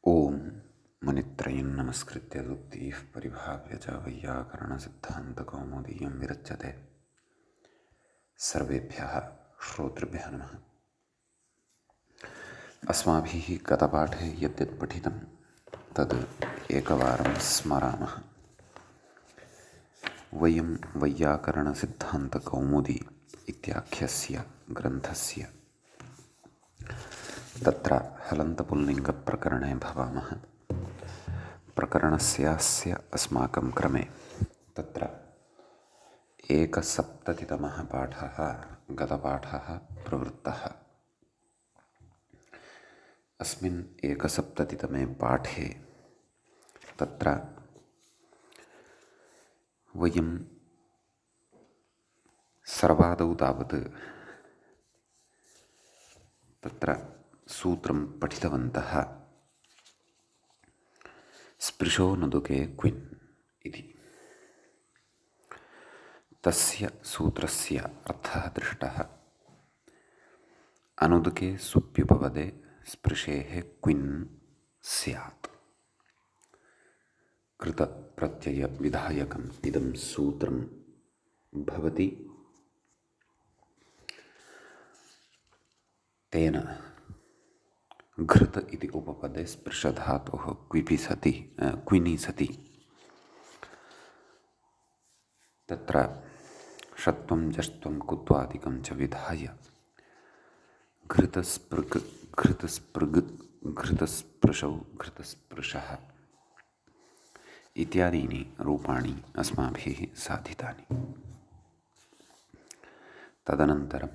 ओम मुनित्रयं नमस्कृत्य दुक्तिः परिभाव्य च वैयाकरणसिद्धान्तकौमुदीयं विरच्यते। सर्वेभ्यः श्रोतृभ्यः नमः। अस्माभिः गतपाठे यद्यत् पठितं तद् एकवारं स्मरामः। वयं वैयाकरणसिद्धान्तकौमुदी इत्याख्यस्य ग्रन्थस्य तत्र हलन्तपुल्लिङ्गप्रकरणे भवामः। प्रकरणस्यास्य अस्माकं क्रमे तत्र एकसप्ततितमः पाठः गतपाठः प्रवृत्तः। अस्मिन् एकसप्ततितमे पाठे तत्र वयं सर्वादौ तावत् तत्र सूत्रं पठितवन्तः। स्पृशो नुदुके क्विन् इति तस्य सूत्रस्य अर्थः दृष्टः। अनुदुके सुप्युपपदे स्पृशेः क्विन् स्यात्। कृतप्रत्ययविधायकम् इदं सूत्रं भवति। तेन घृत इति उपपदे स्पृशधातोः क्विनि सति तत्र षत्वं जष्ट्वं कुत्वादिकं च विधाय घृतस्पृक् घृतस्पृशौ घृतस्पृशः इत्यादीनि रूपाणि अस्माभिः साधितानि। तदनन्तरं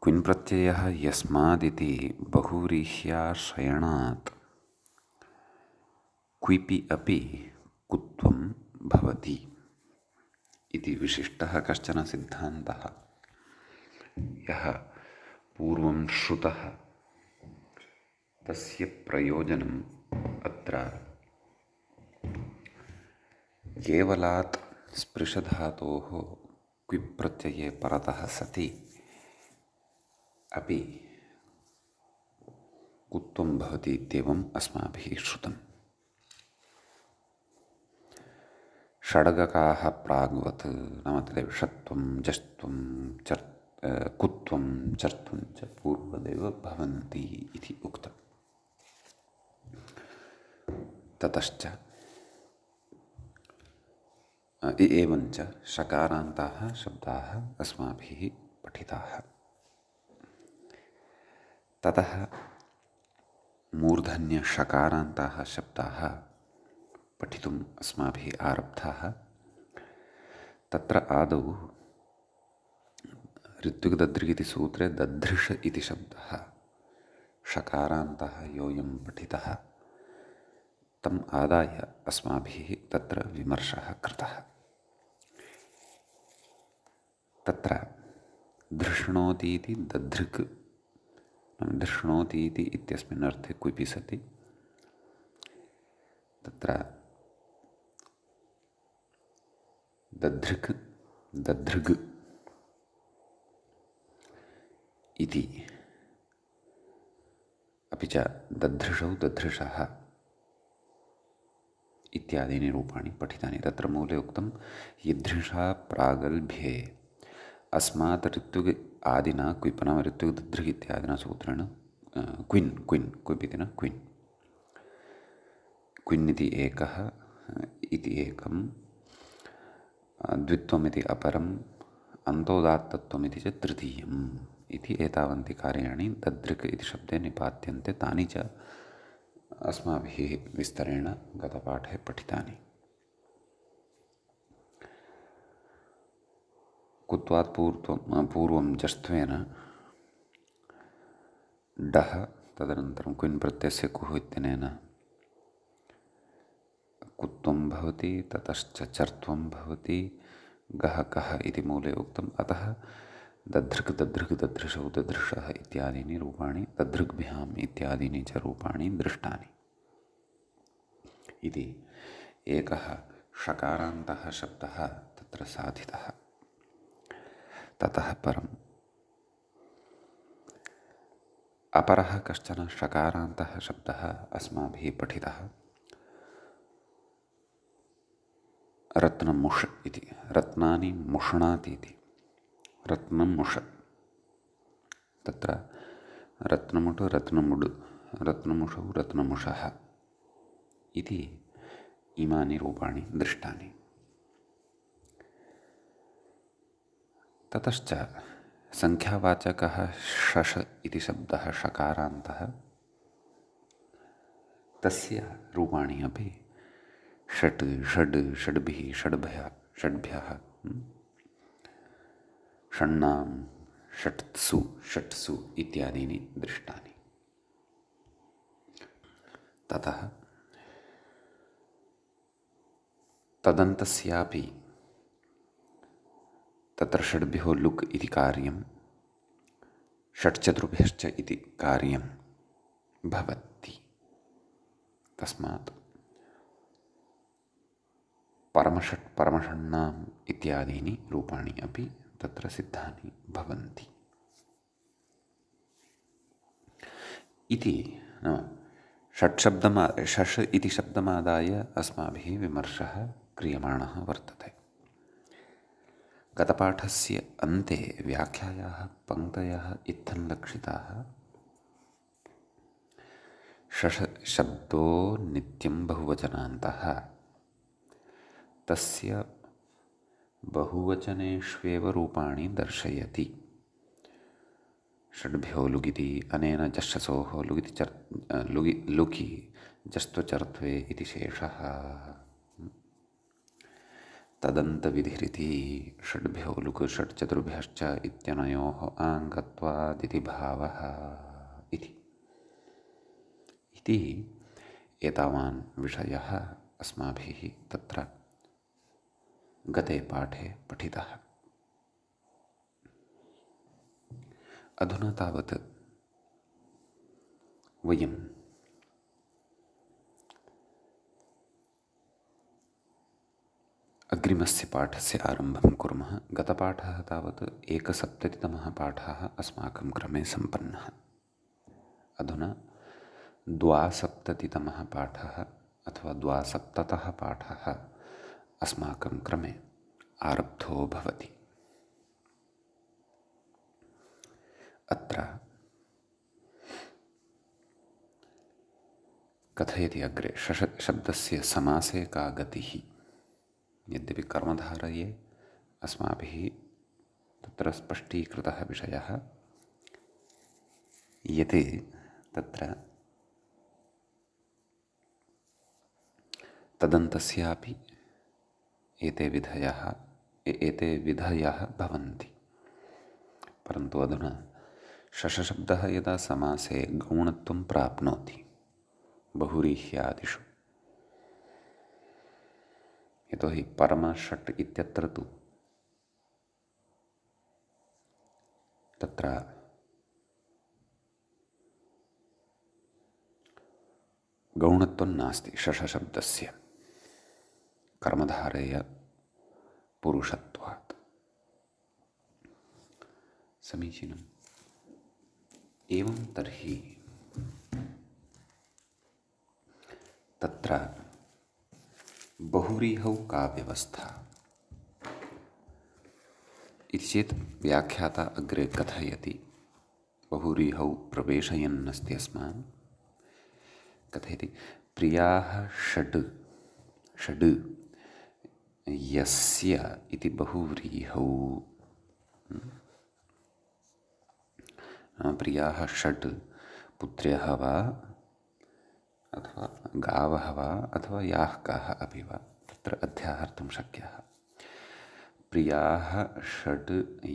क्विन् प्रत्ययः यस्मादिति बहुव्रीह्याश्रयणात् क्विपि अपि कुत्वं भवति इति विशिष्टः कश्चन सिद्धान्तः यः पूर्वं श्रुतः तस्य प्रयोजनम् अत्र केवलात् स्पृशधातोः क्विप् प्रत्यये परतः सति अपि कुत्वं भवति इत्येवम् अस्माभिः श्रुतम्। षड्गकाः प्राग्वत् नाम तदेव षत्वं जष्ट्वं कुत्वं चर्त्वं च पूर्वदेव भवन्ति इति उक्तम्। ततश्च एवञ्च षकारान्ताः शब्दाः अस्माभिः पठिताः। ततः मूर्धन्यषकारान्ताः शब्दाः पठितुम् अस्माभिः आरब्धाः। तत्र आदौ ऋत्विक् इति सूत्रे दधृष इति शब्दः षकारान्तः योऽयं पठितः तम् आदाय अस्माभिः तत्र विमर्शः कृतः। तत्र धृष्णोतीति दधृक् धृष्णोतीति इत्यस्मिन् अर्थे क्विपि सति तत्र दधृक् दधृग् इति अपि च दधृषौ दधृषः इत्यादीनि रूपाणि पठितानि। तत्र मूले उक्तं यदृषा प्रागल्भ्ये अस्मात् ऋत्विग् आदिना क्विप् नाम ऋत्विग् दधृग् इत्यादिना सूत्रेण क्विन् क्विप् इति न क्विन् क्विन् इति एकः इति एकं द्वित्वमिति अपरम् अन्तोदात्तत्वमिति च तृतीयम् इति एतावन्ति कार्याणि दधृक् इति शब्दे निपात्यन्ते। तानि च अस्माभिः विस्तरेण गतपाठे पठितानि। कुत्वात् पूर्वं जष्ट्वेन डः तदनन्तरं क्विन् प्रत्ययस्य कुः इत्यनेन कुत्वं भवति। ततश्च चर्त्वं भवति। गः कः इति मूले उक्तम्। अतः दधृक् दधृषौ दधृषः इत्यादीनि रूपाणि दधृग्भ्याम् इत्यादीनि च रूपाणि दृष्टानि इति एकः षकारान्तः शब्दः तत्र साधितः। ततः परं अपरः कश्चन षकारान्तः शब्दः अस्माभिः पठितः रत्नमुष् इति। रत्नानि मुष्णाति इति। रत्नमुष् तत्र रत्नमुट् रत्नमुड् रत्नमुषौ रत्नमुषः इति इमानि रूपाणि दृष्टानि। ततश्च संख्यावाचकः शश इति शब्दः षकारान्तः तस्य रूपाणि अपि षट् षड् षड्भिः षड्भ्यः षण्णां षट्सु इत्यादीनि दृष्टानि। ततः तदन्तस्यापि तत्र षड्भ्यो लुक् इति कार्यं षट्चतुर्भ्यश्च इति कार्यं भवति। तस्मात् परमषट् परमषण्णाम् इत्यादीनि रूपाणि अपि तत्र सिद्धानि भवन्ति इति। शश इति शब्दमादाय अस्माभिः विमर्शः क्रियमाणः वर्तते। गतपाठस्य अन्ते व्याख्यायाः पङ्क्तयः इत्थं लक्षिताः। शश शब्दो नित्यं बहुवचनान्तः तस्य बहुवचनेष्वेव रूपाणि दर्शयति। षड्भ्यो लुगिति अनेन जश्चसोः लुकि जस्त्वचर्त्वे इति शेषः। तदन्तविधिरिति षड्भ्यो लुक् षट्चतुर्भ्यश्च इत्यनयोः आङ्गत्वादिति भावः इति एतावान् विषयः अस्माभिः तत्र गते पाठे पठितः। अधुना तावत् वयम् अग्रिमस्य पाठस्य आरम्भं कुर्मः। गतपाठः तावत् 170तमः पाठः अस्माकं क्रमे सम्पन्नः। अधुना 270तमः पाठः अथवा 270तः पाठः अस्माकं क्रमे आरब्धो भवति। अत्र कथयति अग्रे शश शब्दस्य समासे का गतिः। यद्यपि कर्मधारये अस्माभिः तत्र स्पष्टीकृतः विषयः यत् तत्र तदन्तस्यापि एते विधयः भवन्ति। परन्तु अधुना शशशब्दः यदा समासे गौणत्वं प्राप्नोति बहुव्रीह्यादिषु, यतोहि परमषट् इत्यत्र तु तत्र गौणत्वं नास्ति। शशशब्दस्य कर्मधारय पुरुषत्वात्। समीचीनम्। एवं तर्हि तत्र बहुव्रीहौ का व्यवस्था इति चेत् व्याख्याता अग्रे कथयति। बहुव्रीहौ प्रवेशयन्नस्ति अस्मान्। कथयति प्रियाः षड् यस्य इति बहुव्रीहौ। प्रियाः षड् पुत्र्यः वा अथवा गावः वा अथवा याः काः अपि वा तत्र अध्याहर्तुं शक्यः। प्रियाः षड्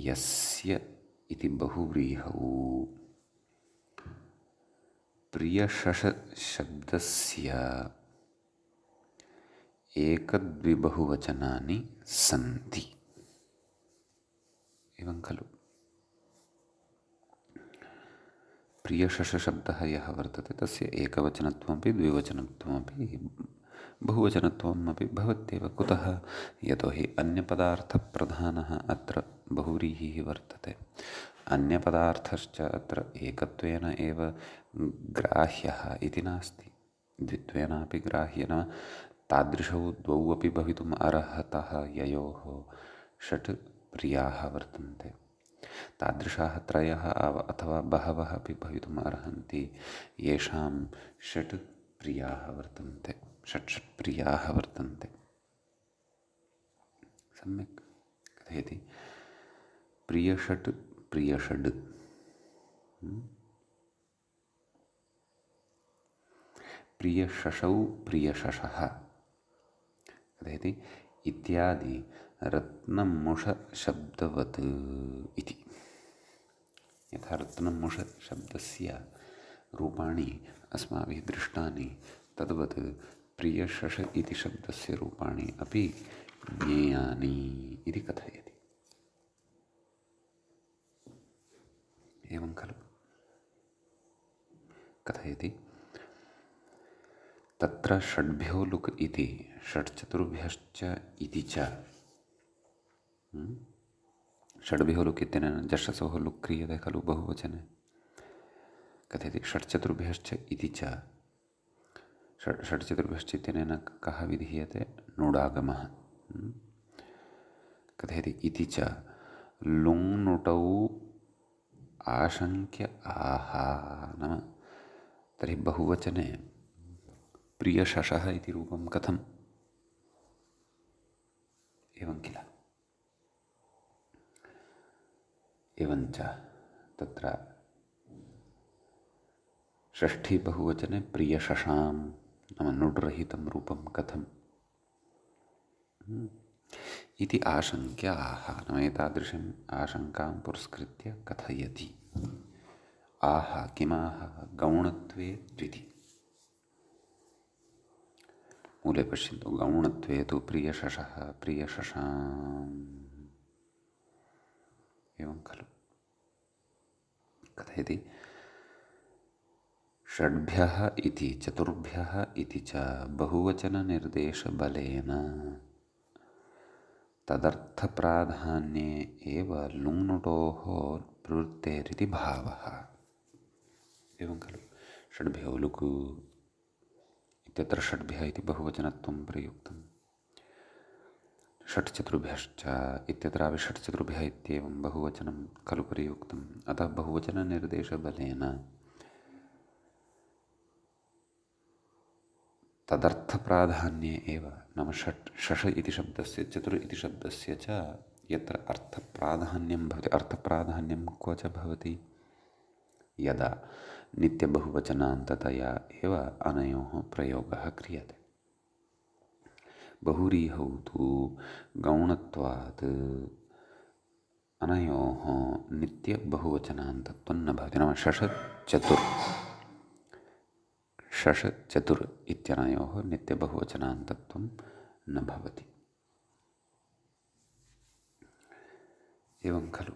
यस्य इति बहुव्रीहौ प्रियशश शब्दस्य एकदविबहुवचनानि सन्ति। एवं खलु। प्रियशशब्दः यः वर्तते तस्य एकवचनत्वमपि द्विवचनत्वमपि बहुवचनत्वमपि भवत्येव। कुतः? यतोहि अन्यपदार्थप्रधानः अत्र बहुव्रीहिः वर्तते। अन्यपदार्थश्च अत्र एकत्वेन एव ग्राह्यः इति नास्ति, द्वित्वेनापि ग्राह्येन तादृशौ द्वौ अपि भवितुम् अर्हतः ययोः षट् प्रियाः वर्तन्ते। तादृशाः त्रयः अथवा बहवः अपि भवितुम् अर्हन्ति येषां षट् प्रियाः वर्तन्ते, षट् प्रियाः वर्तन्ते। सम्यक् कथयति प्रियषट् प्रियषड्, प्रियशशौ प्रियशशः कथयति इत्यादि रत्नमुषशब्दवत् इति। यथा रत्नमुषशब्दस्य रूपाणि अस्माभिः दृष्टानि तद्वत् प्रियशश इति शब्दस्य रूपाणि अपि ज्ञेयानि इति कथयति। एवं खलु कथयति तत्र षड्भ्यो लुक् इति षट्चतुर्भ्यश्च इति च। षड्भ्यो लुक् इत्यनेन जश्रसोः लुक् क्रियते खलु बहुवचने। कथयति षट्चतुर्भ्यश्च इति च। षट्चतुर्भ्यश्च इत्यनेन कः विधीयते? नुडागमः। कथयति इति च लुङ्नुटौ आशङ्क्य आहा, नाम तर्हि बहुवचने प्रियशशः इति रूपं कथम्? एवं किल। एवञ्च तत्र षष्ठी बहुवचने प्रियशशां नाम नुड्रहितं रूपं कथम्? इति आशङ्क्य आहा, नाम एतादृशम् आशङ्कां पुरस्कृत्य कथयति। आहा किमाह? गौणत्वे द्विति। मूले पश्यन्तु, गौणत्वे तु प्रियशशः प्रियशशाम्। एवं खलु कथयति षड्भ्यः इति चतुर्भ्यः इति च बहुवचननिर्देशबलेन तदर्थप्राधान्ये एव लुङ्नुटोः प्रवृत्तेरिति भावः। एवं खलु षड्भ्यो लुक् इत्यत्र षड्भ्यः इति बहुवचनत्वं प्रयुक्तं। षट्चतुर्भ्यश्च इत्यत्रापि षट्चतुर्भ्यः इत्येवं बहुवचनं खलु प्रयुक्तम्। अतः बहुवचननिर्देशबलेन तदर्थप्राधान्ये एव, नाम षट् शश इति शब्दस्य चतुर् इति शब्दस्य च यत्र अर्थप्राधान्यं भवति, अर्थप्राधान्यं क्व च भवति? यदा नित्यबहुवचनान्ततया एव अनयोः प्रयोगः क्रियते। बहुव्रीहौ तु गौणत्वात् अनयोः नित्यबहुवचनान्तत्वं न भवति, नाम शश चतुर् इत्यनयोः नित्यबहुवचनान्तत्वं न भवति। एवं खलु।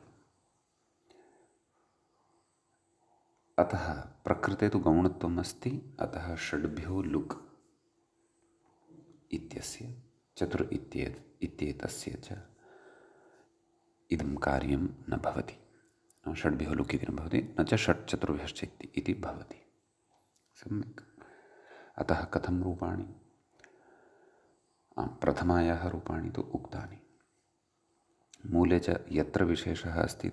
अतः प्रकृते तु गौणत्वम् अस्ति, अतः षड्भ्यो लुक् इत्यस्य चतुर् इत्येतस्य च इदं कार्यं न भवति। षड्भ्यो लुक् इति न भवति, न च षट्चतुर्भ्यश्च इति भवति। सम्यक्। अतः कथं रूपाणि? प्रथमायाः रूपाणि तु उक्तानि। मूले च यत्र विशेषः अस्ति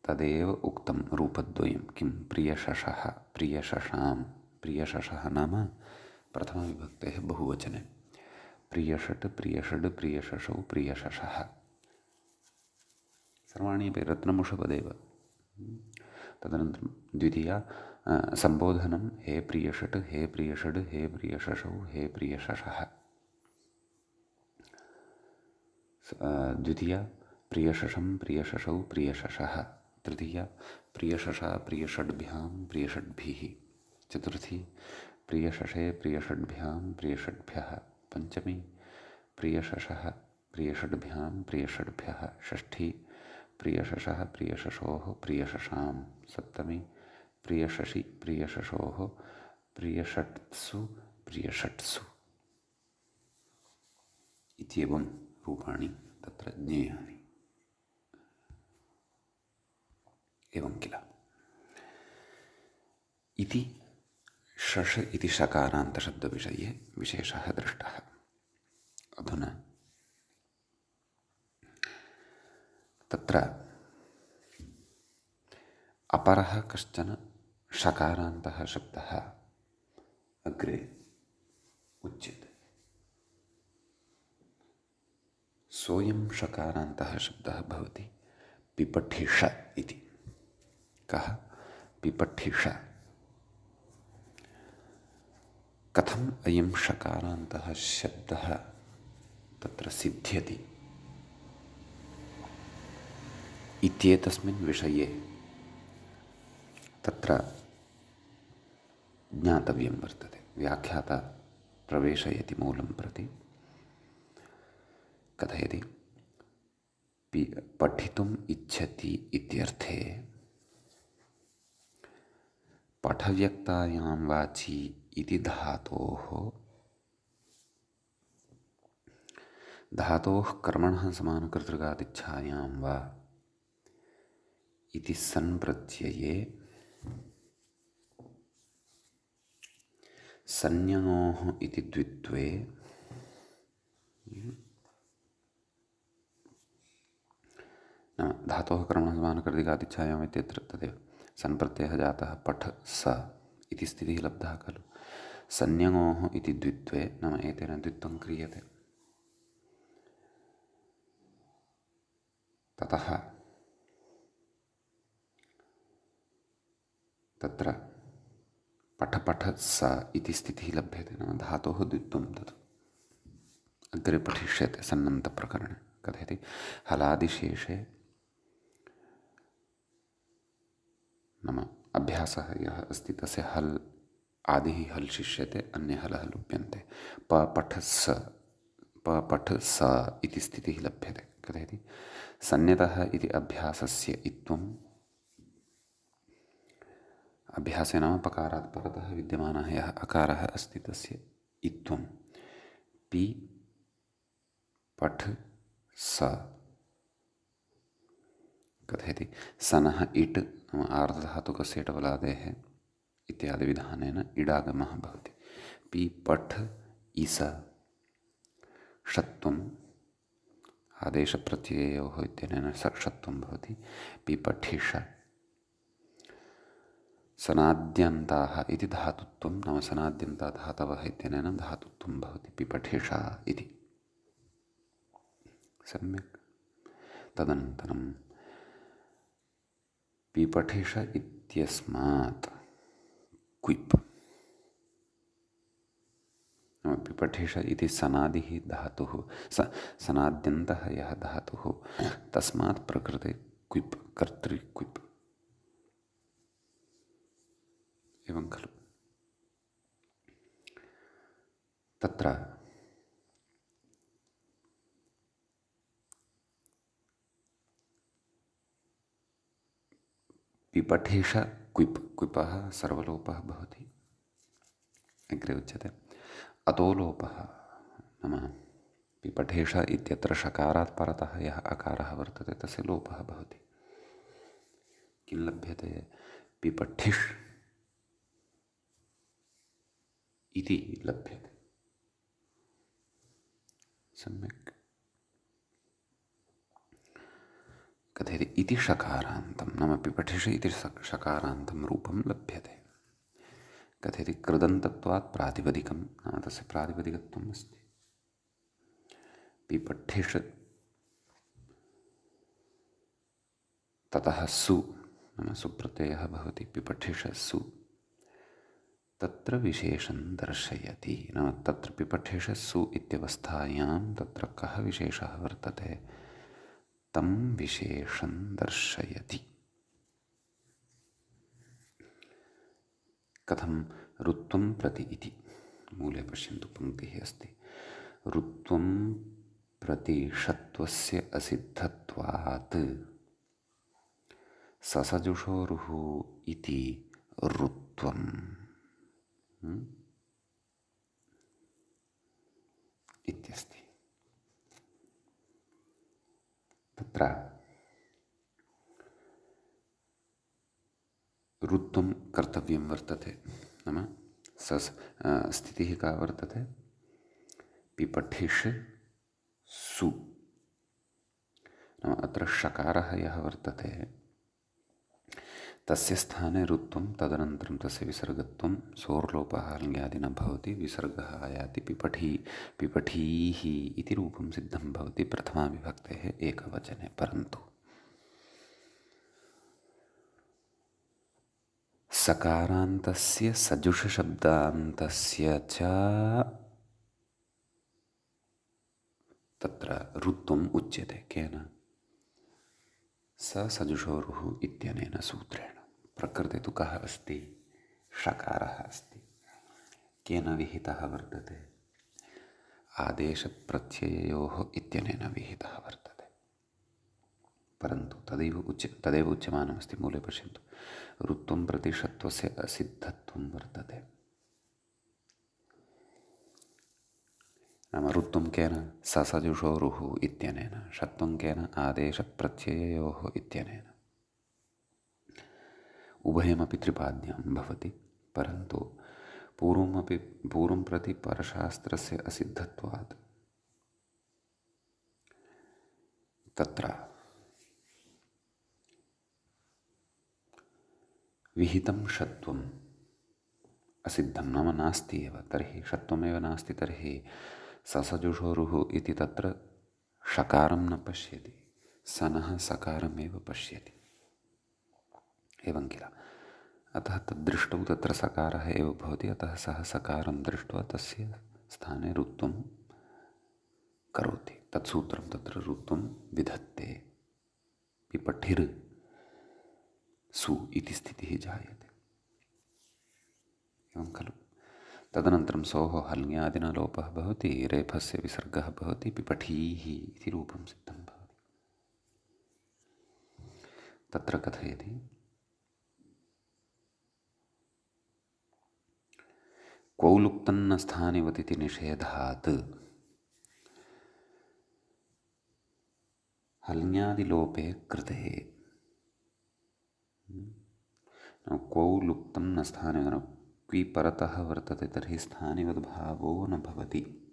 तदेव उक्तं रूपद्वयं। किं? प्रियशशः प्रियशशां। प्रियशशः नाम प्रथमाविभक्तेः बहुवचने। प्रियषट् प्रियषड् प्रियशशौ प्रियशशः सर्वाणि अपि रत्नमुषपदेव। तदनन्तरं द्वितीया सम्बोधनं हे प्रियषट् हे प्रियषड् हे प्रियशशौ हे प्रियशशः। द्वितीया प्रियशशं प्रियशशौ प्रियशशः। तृतीया प्रियशशा प्रियषड्भ्यां प्रियषड्भिः। चतुर्थी प्रियशशे प्रियषड्भ्यां प्रियषड्भ्यः। पंचमी प्रियशशः प्रियषड्भ्यां प्रियषड्भ्यः। षष्ठी प्रियशशः प्रियशशोः प्रियशशां। सप्तमी प्रियशशि प्रियशशोः प्रियषट्सु प्रियषट्सु। इत्येवं रूपाणि तत्र ज्ञेयानि। एवं किल। इति शश इति शकारान्तशब्दविषये विशेषः दृष्टः। अधुना तत्र अपरः कश्चन शकारान्तः शब्दः अग्रे उच्यते। सोऽयं शकारान्तः शब्दः भवति पिपठिष इति। कः? पिपठिष। कथम् अयं शकारान्तः शब्दः तत्र सिद्ध्यति इत्येतस्मिन् विषये तत्र ज्ञातव्यं वर्तते। व्याख्याता प्रवेशयति मूलं प्रति, कथयति पठितुम् इच्छति इत्यर्थे पठव्यक्तायां वाचि इति धातोः कर्मणः समानकर्तृकादिच्छायां वा इति सन्प्रत्यये संज्ञोः इति द्वित्वे धातोः कर्मणः समानकर्तृकादिच्छायाम् इत्यत्र तदेव सन्प्रत्ययः जातः पठ स इति स्थितिः लब्धः खलु। संज्ञोः इति द्वित्वे नाम एतेन द्वित्वं क्रियते। ततः तत्र पठ स इति स्थितिः लभ्यते। नाम धातोः द्वित्वं तत् अग्रे पठिष्यते सन्नन्तप्रकरणे। कथयति हलादिशेषे नाम अभ्यासः यः अस्ति तस्य हल् आदिः हल् शिष्यते, अन्ये हलः लुप्यन्ते। पठ स इति स्थितिः लभ्यते। कथयति सन्नितः इति अभ्यासस्य इत्त्वम् अभ्यासे नाम पकारात् परतः विद्यमानः यः अकारः अस्ति तस्य इत्त्वं पि पठ स। कथयति सनः इट् नाम आर्धधातुकस्य टबलादेः इत्यादि विधानेन इडागमः भवति। पि पठ इस षत्वम् आदेशप्रत्ययोः इत्यनेन षत्वं भवति। पिपठिष सनाद्यन्ताः इति धातुत्वं नाम सनाद्यन्ता धातवः इत्यनेन धातुत्वं भवति पिपठिष इति। सम्यक्। तदनन्तरं पिपठिष इत्यस्मात् क्विप् नाम पिपठिष इति सनादिः धातुः सनाद्यन्तः यः धातुः तस्मात् प्रकृते क्विप् कर्तृ क्विप् एवं खलु। तत्र पिपठिष क्विप् क्विपः सर्वलोपः भवति। अग्रे उच्यते अतो लोपः नाम पिपठिष इत्यत्र षकारात् परतः यः अकारः वर्तते तस्य लोपः भवति। किं लभ्यते? पिपठिष् इति लभ्यते। सम्यक्। कथयति इति षकारान्तं नाम पिपठिष इति षकारान्तं रूपं लभ्यते। कथयति कृदन्तत्वात् प्रातिपदिकं नाम तस्य प्रातिपदिकत्वम् अस्ति। पिपठिष ततः सु नाम सुप्रत्ययः भवति। पिपठिष सु तत्र विशेषं दर्शयति नाम तत्र पिपठिष सु इत्यवस्थायां तत्र कः विशेषः वर्तते तं विशेषं दर्शयति। कथं? ऋत्वं प्रति इति मूले पश्यन्तु पङ्क्तिः अस्ति। ऋत्वं प्रति षत्वस्य असिद्धत्वात् ससजुषोरुः इति ऋत्वम् इत्यस्ति। तत्र रुत्वं कर्तव्यं वर्तते। नाम स्थितिः का वर्तते? पिपठिष् सु। नाम अत्र षकारः यः वर्तते तस्य स्थाने रुत्वं, तदनन्तरं तस्य विसर्गत्वं, सोर्लोपः हल्ङ्यादि न भवति, विसर्गः आयाति, पिपठीः इति रूपं सिद्धं भवति प्रथमाविभक्तेः एकवचने। परन्तु सकारान्तस्य सजुषशब्दान्तस्य च तत्र रुत्वम् उच्यते। केन? सजुषोरुः इत्यनेन सूत्रेण। प्रकृते तु कः अस्ति? षकारः अस्ति। केन विहितः वर्तते? आदेशप्रत्यययोः इत्यनेन विहितः वर्तते। परन्तु तदेव उच्यमानमस्ति। मूले पश्यन्तु, रुत्वं प्रति षत्वस्य असिद्धत्वं वर्तते। नाम रुत्वं केन? सजुषोरुः इत्यनेन, षत्वं केन? आदेशप्रत्यययोः इत्यनेन। उभयमपि त्रिपाद्यं भवति, परन्तु पूर्वं प्रति परशास्त्रस्य असिद्धत्वात् तत्र विहितं षत्वम् असिद्धं, नाम नास्ति एव। तर्हि षत्वमेव नास्ति, तर्हि ससजुषोरुः इति तत्र षकारं न पश्यति, सनः सकारमेव पश्यति। एवं किल? अतः तद्दृष्टौ तत्र सकारः एव भवति। अतः सः सकारं दृष्ट्वा तस्य स्थाने रुत्वं करोति। तत्सूत्रं तत्र रुत्वं विधत्ते। पिपठिर् सु इति स्थितिः जायते। एवं खलु? तदनन्तरं सोः हल्ङ्यादिना लोपः भवति, रेफस्य विसर्गः भवति, पिपठीः इति रूपं सिद्धं भवति। तत्र कथयति, क्वौ लुप्तन्न स्थानिवतिति निषेधात् हल्ङ्यादिलोपे कृते। क्वौ लुप्तं न स्थाने, क्वि परतः वर्तते, तर्हि स्थानिवद्भावो न भवति।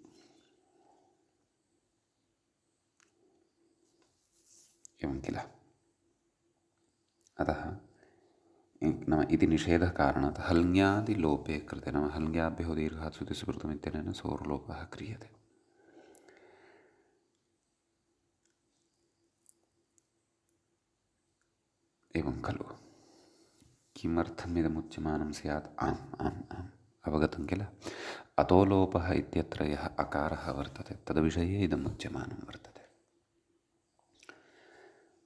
एवं किल? अतः नाम इति निषेधकारणात् हल्ङ्यादिलोपे कृते, नाम हल्ङ्याभ्यो दीर्घात् श्रुतिस्मृतम् इत्यनेन सोर्लोपः क्रियते। एवं खलु? किमर्थमिदमुच्यमानं स्यात्? आम् आम् आम्, अवगतं किल? अतो लोपः इत्यत्र यः अकारः वर्तते तद्विषये इदमुच्यमानं वर्तते।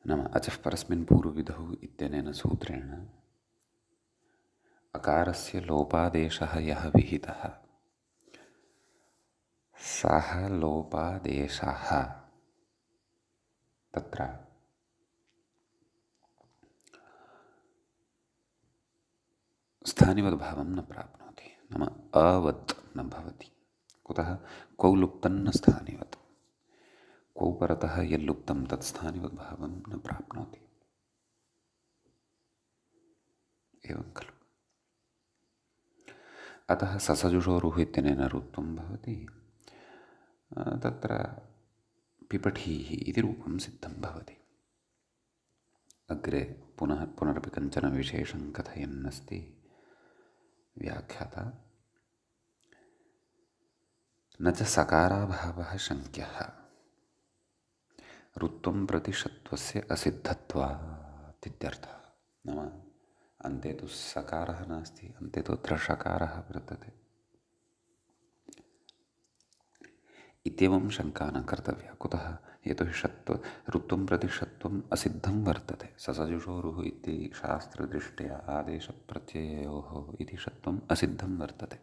नाम अचः परस्मिन् पूर्वविधौ इत्यनेन सूत्रेण अकारस्य लोपादेशः यः विहितः सः लोपादेशः तत्र स्थानिवद्भावं न प्राप्नोति, नाम अवत् न भवति। कुतः? क्वौ लुप्तं न स्थानिवत्। क्वौ परतः यल्लुप्तं तत् स्थानिवद्भावं न प्राप्नोति। एवं खलु? अतः ससजुषोरुः इत्यनेन रुत्वं भवति, तत्र पिपठीः इति रूपं सिद्धं भवति। अग्रे पुनरपि कञ्चन विशेषं कथयन्नस्ति व्याख्याता। न च सकाराभावः शङ्क्यः रुत्वं प्रति षत्वस्य असिद्धत्वात् इत्यर्थः। नाम अन्ते तु सकारः नास्ति, अन्ते तु अत्र षकारः वर्तते इत्येवं शङ्का न कर्तव्या। कुतः? यतोहि रुत्वं प्रति षत्वम् असिद्धं वर्तते। ससजुषोरुः इति शास्त्रदृष्ट्या आदेशप्रत्यययोः इति षत्वम् असिद्धं वर्तते।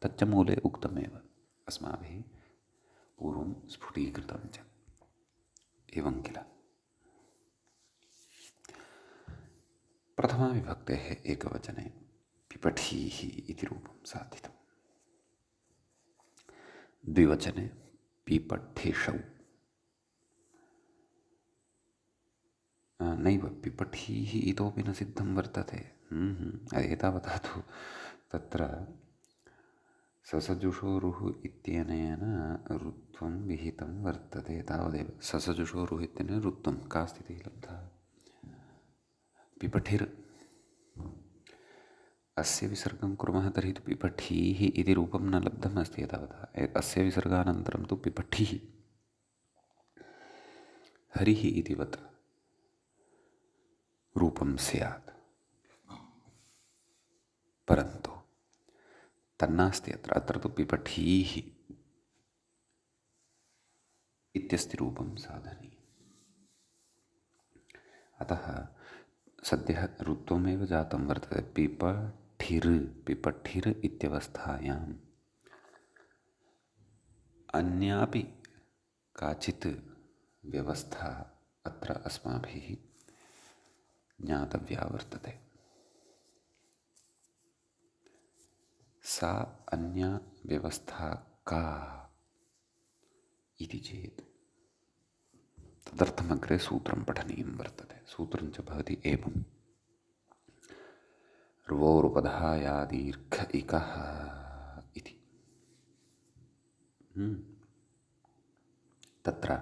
तच्च मूले उक्तमेव अस्माभिः पूर्वं स्फुटीकृतं च। एवं किल? प्रथमाविभक्तेः एकवचने पिपठीः इति रूपं साधितम्। द्विवचने पिपठिषौ, नैव पिपठीः इतोपि न सिद्धं वर्तते। एतावता तु तत्र ससजुषोरुः इत्यनेन ऋत्वं विहितं वर्तते तावदेव। ससजुषोरुः इत्यनेन ऋत्वं का स्थितिः लब्धा? पिपठिर् अस्य विसर्गं कुर्मः तर्हि तु पिपठीः इति रूपं न लब्धम् अस्ति एतावता। अस्य विसर्गानन्तरं तु पिपठिः हरिः इतिवत् रूपं स्यात्, परन्तु तन्नास्ति अत्र तु पिपठीः इत्यस्ति रूपं साधनीयम्। अतः सद्यः ऋत्वमेव जातं वर्तते। पिपठिर् इत्यवस्थायाम् अन्यापि काचित् व्यवस्था अत्र अस्माभिः ज्ञातव्या वर्तते। सा अन्या व्यवस्था का इति चेत् तदर्थमग्रे सूत्रं पठनीयं वर्तते। सूत्रं च भवति एवम्। र्वोरुपधाया दीर्घ इकः इति। तत्र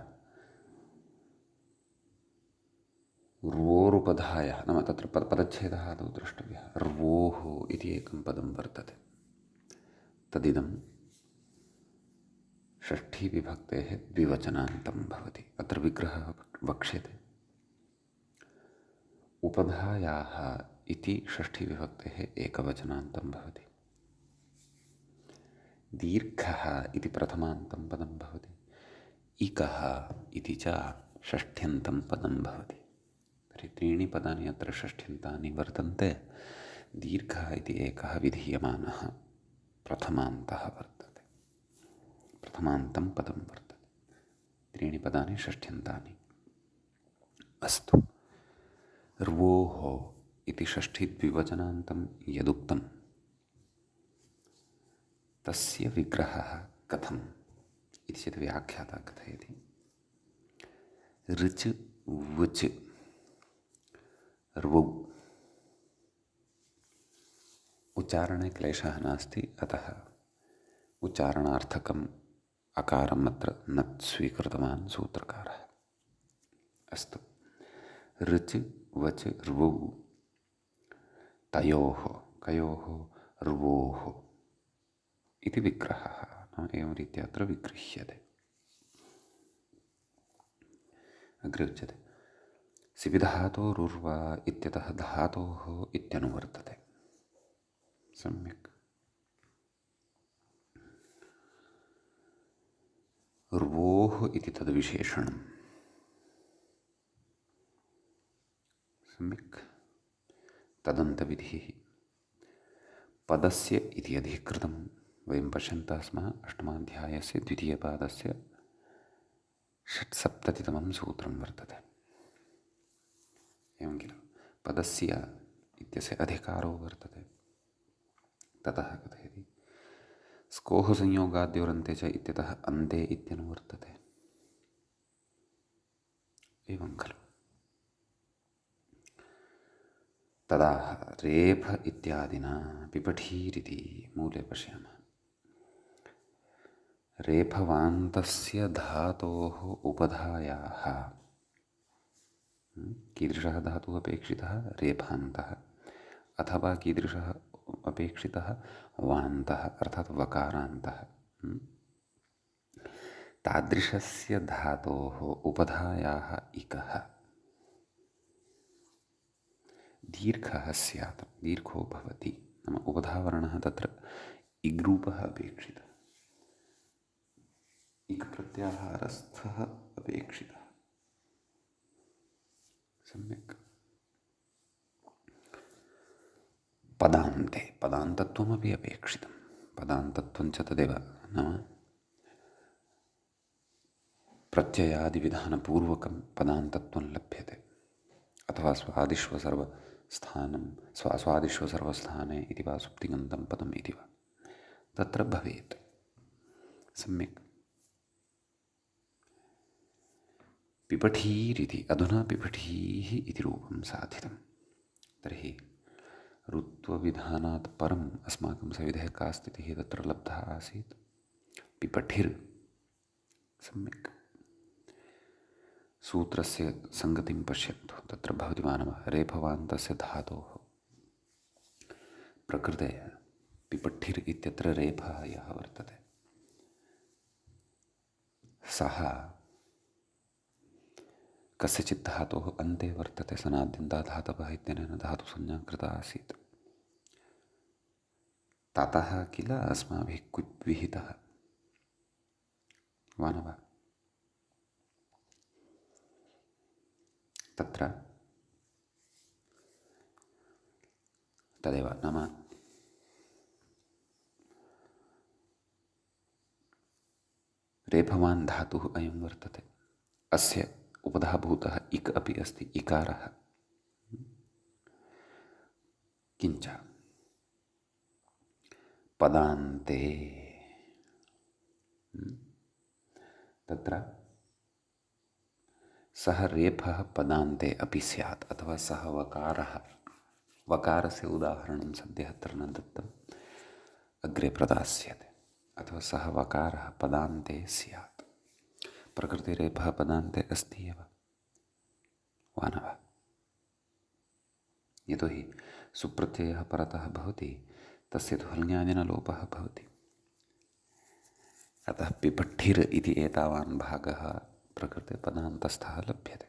र्वोरुपधायः नाम तत्र पदच्छेदः आदौ द्रष्टव्यः। र्वोः इति एकं पदं वर्तते। तदिदं षष्ठीविभक्तेः द्विवचनान्तं भवति। अत्र विग्रहः वक्ष्यते। उपधायाः इति षष्ठीविभक्तेः एकवचनान्तं भवति। दीर्घः इति प्रथमान्तं पदं भवति। इकः इति च षष्ठ्यन्तं पदं भवति। तर्हि त्रीणि पदानि अत्र षष्ठ्यन्तानि वर्तन्ते। दीर्घः इति एकः विधीयमानः प्रथमान्तः वर्तते, प्रथमान्तं पदं वर्तते। त्रीणि पदानि षष्ठ्यन्तानि। अस्तु, र्वोः इति षष्ठीद्विवचनान्तं यदुक्तं तस्य विग्रहः कथम् इति चेत् व्याख्याता कथयति। ऋच् वृच् र्वौ उच्चारणे क्लेशः नास्ति, अतः उच्चारणार्थकम् अकारम् अत्र न स्वीकृतवान् सूत्रकारः। अस्तु, ऋच् वच् र्वौ तयोः कयोः र्वोः इति विग्रहः नाम एवं रीत्या अत्र विगृह्यते। अग्रे उच्यते सिविधातोरुर्वा इत्यतः धातोः इत्यनुवर्तते। सम्यक्। र्वोः इति तद्विशेषणं। सम्यक्। तदन्तविधिः पदस्य इति अधिकृतं वयं पश्यन्तः स्मः। अष्टमाध्यायस्य द्वितीयपादस्य 67तमं सूत्रं वर्तते। एवं किल पदस्य इत्यस्य अधिकारो वर्तते। ततः कथयति स्कोः संयोगाद्योरन्ते च इत्यतः अन्ते इत्यनुवर्तते। एवं खलु। तदा रेफ इत्यादिना पिपठीरिति मूले पश्यामः। रेफवान्तस्य धातोः उपधायाः कीदृशः धातुः अपेक्षितः? रेफान्तः। अथवा कीदृशः अपेक्षितः? वान्तः अर्थात् वकारान्तः। तादृशस्य धातोः उपधायाः इकः दीर्घः स्यात्, दीर्घो भवति। नाम उपधावर्णः तत्र इग्रूपः अपेक्षितः, इक् प्रत्याहारस्थः अपेक्षितः। सम्यक्। पदान्ते पदान्तत्वमपि अपेक्षितं। पदान्तत्वं च तदेव नाम प्रत्ययादिविधानपूर्वकं पदान्तत्वं लभ्यते। अथवा स्वादिष्वसर्वस्थाने इति वा सुप्तिगन्तं पदम् इति वा तत्र भवेत्। सम्यक्। पिपठीरिति अधुना पिपठीः इति रूपं साधितं। तर्हि ऋत्वविधानात् परम् अस्माकं सविधे का स्थितिः तत्र लब्धा आसीत्? पिपठिर्। सम्यक्। सूत्रस्य सङ्गतिं पश्यन्तु। तत्र भवति मानवः रेफवान्तस्य धातोः प्रकृते पिपठिर् इत्यत्र रेफः यः वर्तते सः कस्यचित् धातोः अन्ते वर्तते। सनाद्यन्ताधातवः इत्यनेन धातुसंज्ञा कृता आसीत्। ततः किल अस्माभिः क्विप् विहितः वा न वा? तत्र तदेव नाम रेफवान् धातुः अयं वर्तते। अस्य उपधाभूतः इक् अपि अस्ति, इकारः। किञ्च पदान्ते तत्र सः रेफः पदान्ते अपि स्यात्, अथवा सः वकारः, वकारस्य उदाहरणं सद्यः अत्र न दत्तम्, अग्रे प्रदास्यते। अथवा सः वकारः पदान्ते स्यात्। प्रकृतिरेफः पदान्ते अस्ति एव वा न वा? यतोहि सुप्रत्ययः परतः भवति, तस्य ध्वन्यादिनलोपः भवति। अतः पिपठिर् इति एतावान् भागः प्रकृते पदान्तस्थः लभ्यते।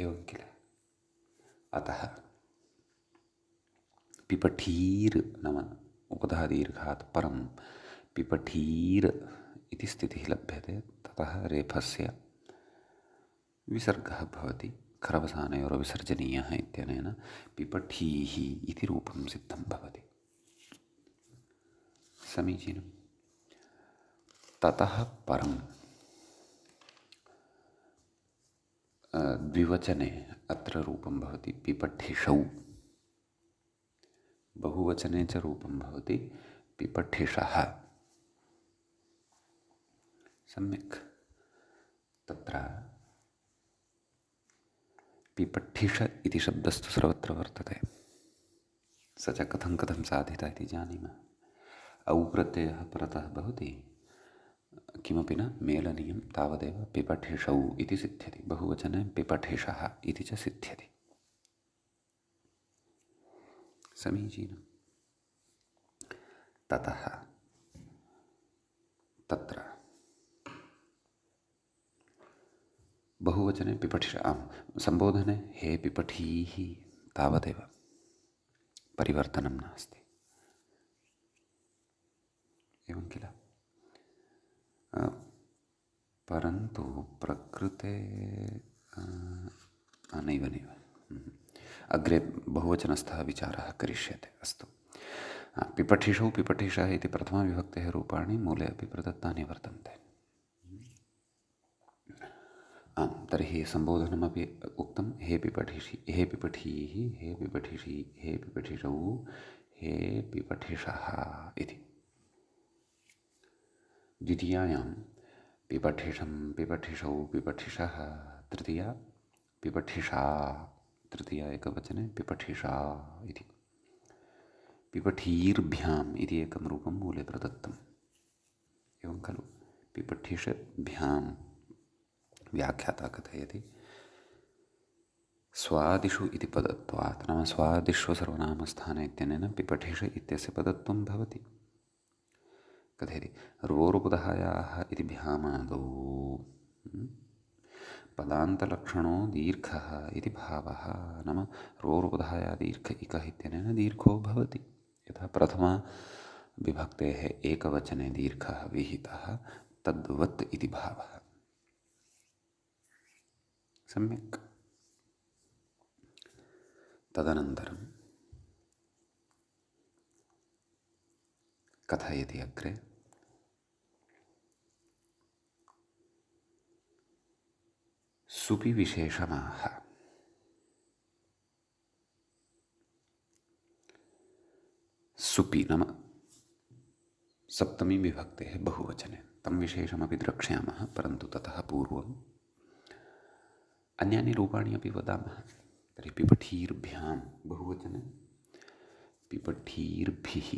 एवं किल? अतः पिपठीर् नाम उपधादीर्घात् परं पिपठीर् इति स्थितिः लभ्यते। ततः रेफस्य विसर्गः भवति, खरवसानयोर्विसर्जनीयः इत्यनेन पिपठीः इति रूपं सिद्धं भवति। समीचीनं। ततः परं द्विवचने अत्र रूपं भवति पिपठिषौ, बहुवचने च रूपं भवति पिपठिषः। सम्यक्। तत्र पिपठिष इति शब्दस्तु सर्वत्र वर्तते। स च कथं साधितः इति जानीमः। औ प्रत्ययः परतः भवति, किमपि न मेलनीयं, तावदेव पिपठिषौ इति सिद्ध्यति। बहुवचने पिपठिषः इति च सिद्ध्यति। समीचीनं। ततः तत्र बहुवचने पिपठिष, संबोधने हे पिपठीः तावदेव, परिवर्तनं नास्ति। एवं किल? परन्तु प्रकृते नैव अग्रे बहुवचनस्थः विचारः करिष्यते। अस्तु। पिपठिषौ पिपठिषः इति प्रथमाविभक्तेः रूपाणि मूले अपि प्रदत्तानि वर्तन्ते। तर्हि सम्बोधनमपि उक्तं, हे पिपठिषि, हे पिपठीः, हे पिपठिषि, हे पिपठिषौ, हे पिपठिषः इति। द्वितीयायां पिपठिषं पिपठिषौ पिपठिषः, तृतीया पिपठिषा, तृतीया एकवचने पिपठिषा इति। पिपठीर्भ्याम् इति एकं रूपं मूले प्रदत्तम्। एवं खलु? पिपठिषभ्यां व्याख्याता कथयति स्वादिषु इति पदत्वात्, नाम स्वादिषु सर्वनामस्थाने इत्यनेन पिपठिष इत्यस्य पदत्वं भवति। कथयति र्वोरुपधायाः इति भ्यामादौ पदान्तलक्षणो दीर्घः इति भावः, नाम र्वोरुपधाया दीर्घ इकः इत्यनेन दीर्घो भवति। यथा प्रथमा विभक्तेः एकवचने दीर्घः विहितः, तद्वत् इति भावः। सम्यक्। तदनन्तरं कथयति अग्रे, सुपि विशेषणाः। सुपि नाम सप्तमी विभक्तेः बहुवचने, तं विशेषमपि द्रक्ष्यामः, परन्तु ततः पूर्वम् अन्यानि रूपाणि अपि वदामः। तर्हि पिपठीर्भ्यां बहुवचने पिपठीर्भिः,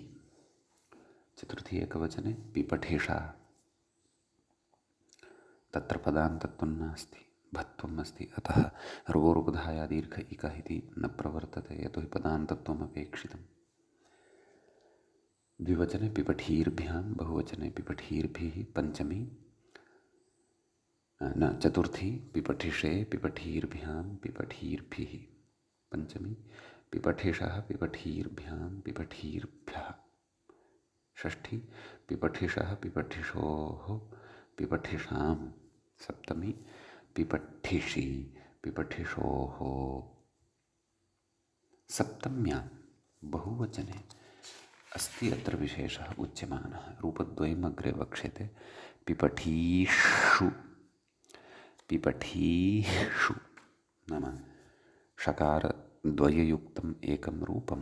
चतुर्थी एकवचने पिपठेषा, तत्र पदान्तत्वं नास्ति, भत्वम् अस्ति, अतः रोरुपधाया दीर्घ इकः इति न प्रवर्तते, यतोहि पदान्तत्वम् अपेक्षितम्। द्विवचने पिपठीर्भ्यां, बहुवचने पिपठीर्भिः, पंचमी न चतुर्थी पिपठिषे पिपठीर्भ्यां पिपठीर्भिः, पंचमी पिपठिषः पिपठीर्भ्यां पिपठीर्भ्यः, षष्ठी पिपठिषः पिपठिषोः पिपठिषां, सप्तमी पिपठिषि पिपठिषोः। सप्तम्यां बहुवचने अस्ति अत्र विशेषः उच्यमानः, रूपद्वयम् अग्रे वक्ष्यते। पिपठीषु पिपठीषु नाम षकारद्वययुक्तम् एकं रूपं,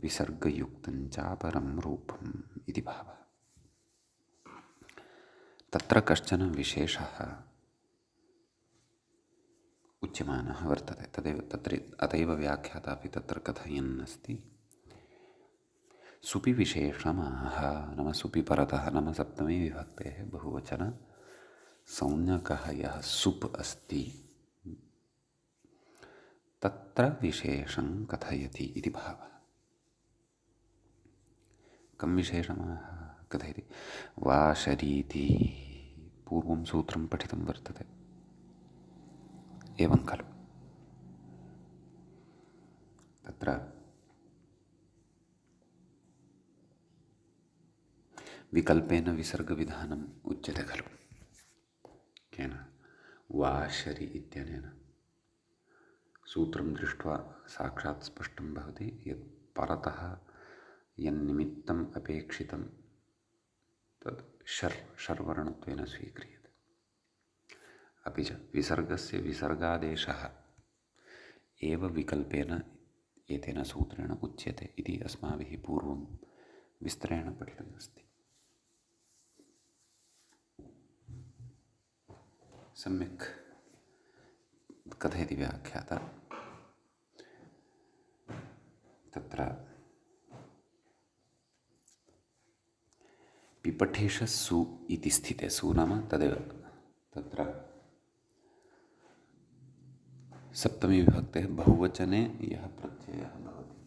विसर्गयुक्तं चापरं रूपम् इति भावः। तत्र कश्चन विशेषः उच्यमानः वर्तते, तदेव तत्र अतैव व्याख्याता अपि तत्र कथयन् अस्ति। सुपि विशेषमाह नाम सुपि परतः नाम सप्तमी विभक्तेः बहुवचन संज्ञकः यः सुप् अस्ति तत्र विशेषं कथयति इति भावः। कं विशेषमाह कथयति? वाशरीति पूर्वं सूत्रं पठितं वर्तते, एवं खलु। तत्र विकल्पेन विसर्गविधानम् उच्यते खलु, केन? वाशरि इत्यनेन। सूत्रं दृष्ट्वा साक्षात् स्पष्टं भवति यत् परतः यन्निमित्तम् अपेक्षितं तत् शर्वर्णत्वेन स्वीक्रियते। अपि च विसर्गस्य विसर्गादेशः एव विकल्पेन एतेन सूत्रेण उच्यते इति अस्माभिः पूर्वं विस्तरेण पठितमस्ति। सम्यक् कथयति व्याख्याता। तत्र पिपठेषु इति स्थिते, सु नाम तदेव तत्र सप्तमी विभक्तेः बहुवचने यः प्रत्ययः भवति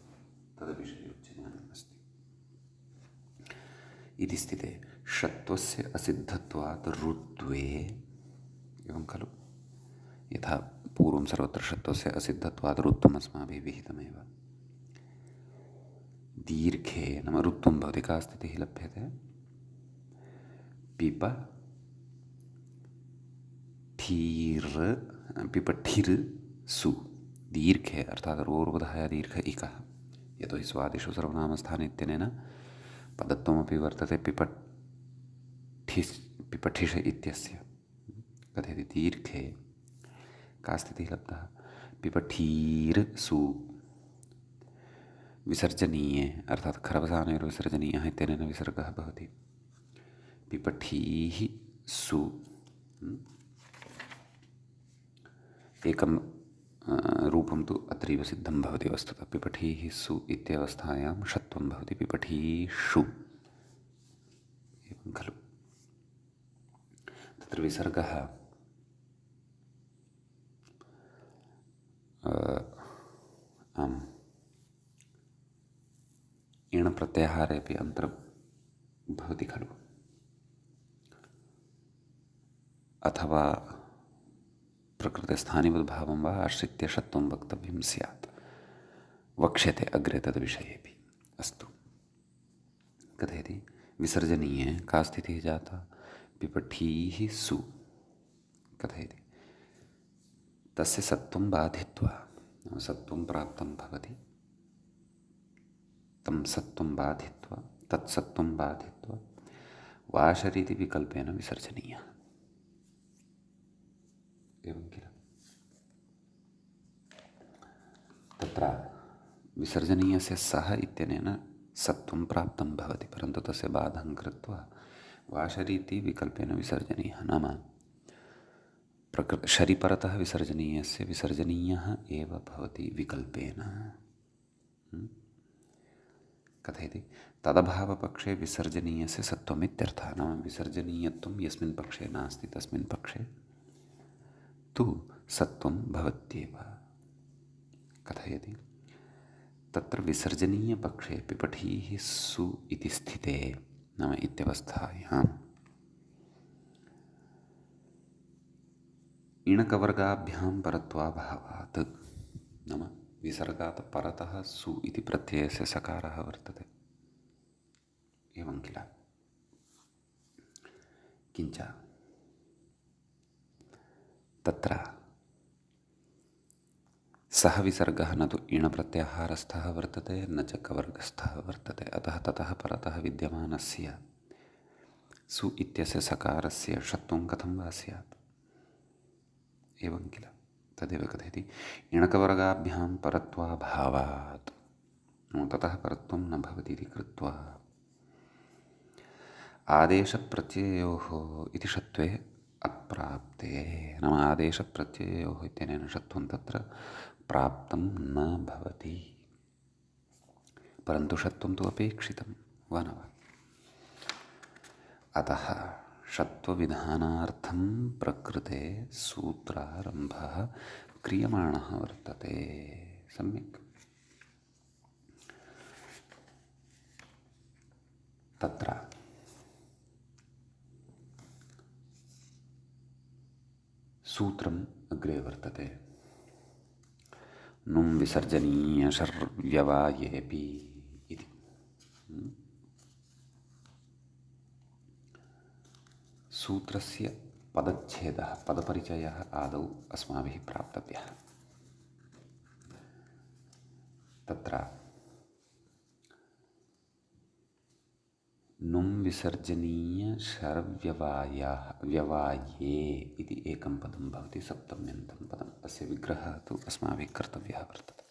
तद्विषये उच्यमानम् अस्ति। इति स्थिते षत्वस्य असिद्धत्वात् ऋत्वे, एवं खलु, यथा पूर्वं सर्वत्र षत्वस्य असिद्धत्वात् ऋत्वम् अस्माभिः विहितमेव। दीर्घे नाम ऋत्वं भवति, का स्थितिः लभ्यते? पिपठिर् सु, दीर्घे अर्थात् रोरुपधाया दीर्घ इकः, यतोहि स्वादिषु सर्वनामस्थाने इत्यनेन पदत्वमपि वर्तते पिपठिष इत्यस्य। कथयति? दीर्घे का स्थितिः लब्धः? पिपठीर् सु, विसर्जनीये अर्थात् खरवसानयोर्विसर्जनीयः इत्यनेन विसर्गः भवति। पिपठीः सु, एकं रूपं तु अत्रैव सिद्धं भवति वस्तुतः। पिपठीः सु इत्यवस्थायां षत्वं भवति पिपठीषु, एवं खलु। तत्र विसर्गः आम् इणप्रत्याहारे अपि अन्तर्भवति खलु, अथवा प्रकृतिस्थानिवद्भावं वा आश्रित्य षत्वं वक्तव्यं स्यात्, वक्ष्यते अग्रे तद्विषयेपि। अस्तु, कथयति? विसर्जनीये का स्थितिः जाता? पिपठीः सु, कथयति? तस्य सत्वं बाधित्वा, सत्वं प्राप्तं भवति, तं सत्वं बाधित्वा, तत्सत्वं बाधित्वा वाशरीति विकल्पेन विसर्जनीयः, एवं किल? तत्र विसर्जनीयस्य सः इत्यनेन सत्वं प्राप्तं भवति, परन्तु तस्य बाधं कृत्वा वाशरीति विकल्पेन विसर्जनीयः नाम शरीपरतः विसर्जनीयस्य विसर्जनीयः एव भवति विकल्पेन। कथयति तदभावपक्षे विसर्जनीयस्य सत्त्वमित्यर्थः। नाम विसर्जनीयत्वं यस्मिन् पक्षे नास्ति तस्मिन् पक्षे तु सत्त्वं भवत्येव। कथयति तत्र विसर्जनीयपक्षे पिपठीः सु इति स्थिते नाम इत्यवस्थायां इणकवर्गाभ्यां परत्वाभावात् नाम विसर्गात् परतः सु इति प्रत्ययस्य सकारः वर्तते। एवं किल। किञ्च तत्र सः विसर्गः न तु इणप्रत्याहारस्थः वर्तते न च कवर्गस्थः वर्तते। अतः ततः परतः विद्यमानस्य सु इत्यस्य सकारस्य षत्वं कथं वा स्यात्। एवं किल। तदेव कथयति इणकवर्गाभ्यां परत्वाभावात् ततः परत्वं न भवति इति कृत्वा आदेशप्रत्ययोः इति षत्वे अप्राप्ते नाम आदेशप्रत्ययोः इत्यनेन षत्वं तत्र प्राप्तं न भवति। परन्तु षत्वं तु अपेक्षितं वा न वा। अतः षत्वविधानार्थं प्रकृते सूत्रारम्भः क्रियमाणः वर्तते। सम्यक्। तत्र सूत्रम् अग्रे वर्तते। नुं विसर्जनीय शर्व्यवायेऽपि इति। सूत्रस्य पदच्छेदः पदपरिचयः आदौ अस्माभिः प्राप्तव्यः। तत्र नुं विसर्जनीय व्यवाये इति एकं पदं भवति सप्तम्यन्तं पदम्। अस्य विग्रहः तु अस्माभिः कर्तव्यः वर्तते।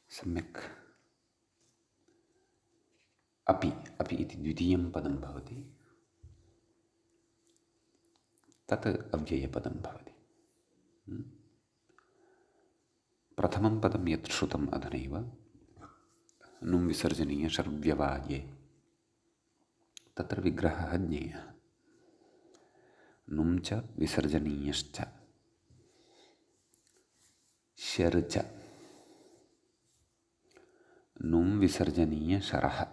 सम्यक्। अपि अपि इति द्वितीयं पदं भवति तत् अव्ययपदं भवति। प्रथमं पदं यत् श्रुतम् अधुनैव नुं विसर्जनीय शर्व्यवाये तत्र विग्रहः ज्ञेयः। नुं च विसर्जनीयश्च शर् च नुं विसर्जनीय शरः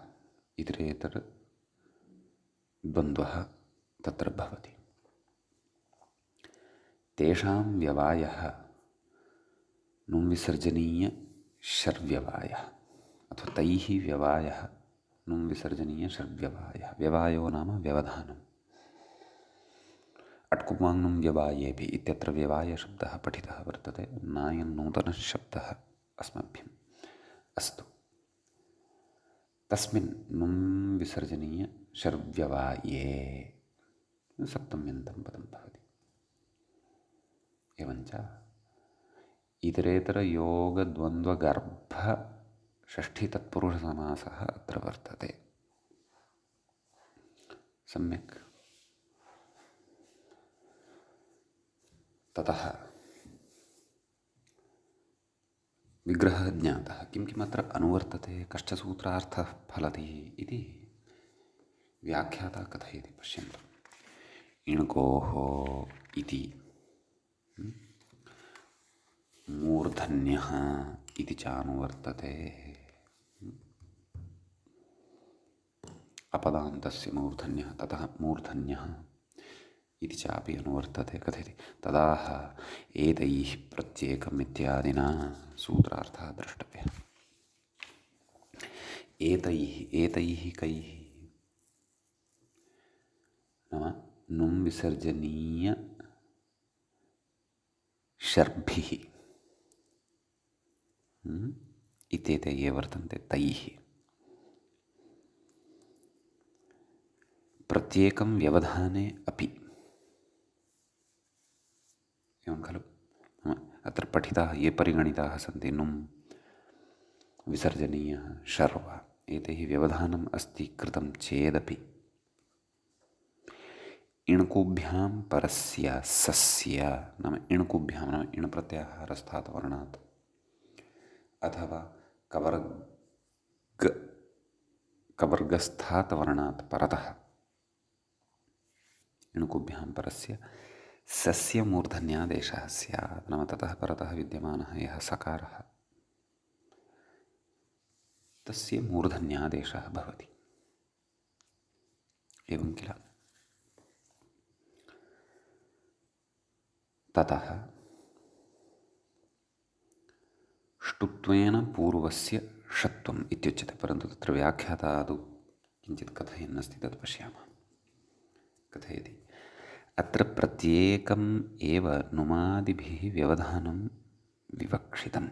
इतरेतर द्वन्द्वः तत्र भवति। तेषां व्यवायः नुं विसर्जनीय शर्व्यवायः अथवा तैः व्यवायः नुं विसर्जनीय शर्व्यवायः। व्यवायो नाम व्यवधानम्। अट्कुवाङ्नुं व्यवायेऽपि इत्यत्र व्यवायशब्दः पठितः वर्तते। नायं नूतनः शब्दः अस्मभ्यम् अस्तु। तस्मिन् नुं विसर्जनीय शर्व्यवाये सप्तम्यन्तं पदं भवति। एवञ्च इतरेतरयोगद्वन्द्वगर्भ षष्ठीतत्पुरुषसमासः अत्र वर्तते। सम्यक्। ततः विग्रहः ज्ञातः। किं किम् अत्र अनुवर्तते कश्च सूत्रार्थः फलति इति व्याख्याता कथयति। पश्यन्तु। इणकोः इति मूर्धन्यः इति चानुवर्तते। अपदान्तस्य मूर्धन्यः ततः मूर्धन्यः इति चापि अनुवर्तते। कथयति तदाह एतैः प्रत्येकम् इत्यादिना सूत्रार्थः द्रष्टव्यः। एतैः कैः नाम नुं विसर्जनीय शर्भिः इत्येते ये वर्तन्ते तैः प्रत्येकं व्यवधाने अपि। एवं खलु। अत्र पठिताः ये परिगणिताः सन्ति नुं विसर्जनीयः शर्व एतैः व्यवधानम् अस्ति कृतं चेदपि इणकुभ्यां परस्य सस्य नाम इणकुभ्यां नाम इण प्रत्याहारस्थात् वर्णात् अथवा कवर्ग कवर्गस्थात् वर्णात् परतः इणकुभ्यां परस्य सस्य मूर्धन्यादेशः स्यात् नाम ततः परतः विद्यमानः यः सकारः तस्य मूर्धन्यादेशः भवति। एवं किल। ततः ष्टुत्वेन पूर्वस्य षत्वम् इत्युच्यते, परन्तु तत्र व्याख्याता आदौ किञ्चित् कथयन् अस्ति, तत् पश्यामः। कथयति अत्र प्रत्येकम् एव नुमादिभिः व्यवधानं विवक्षितम्,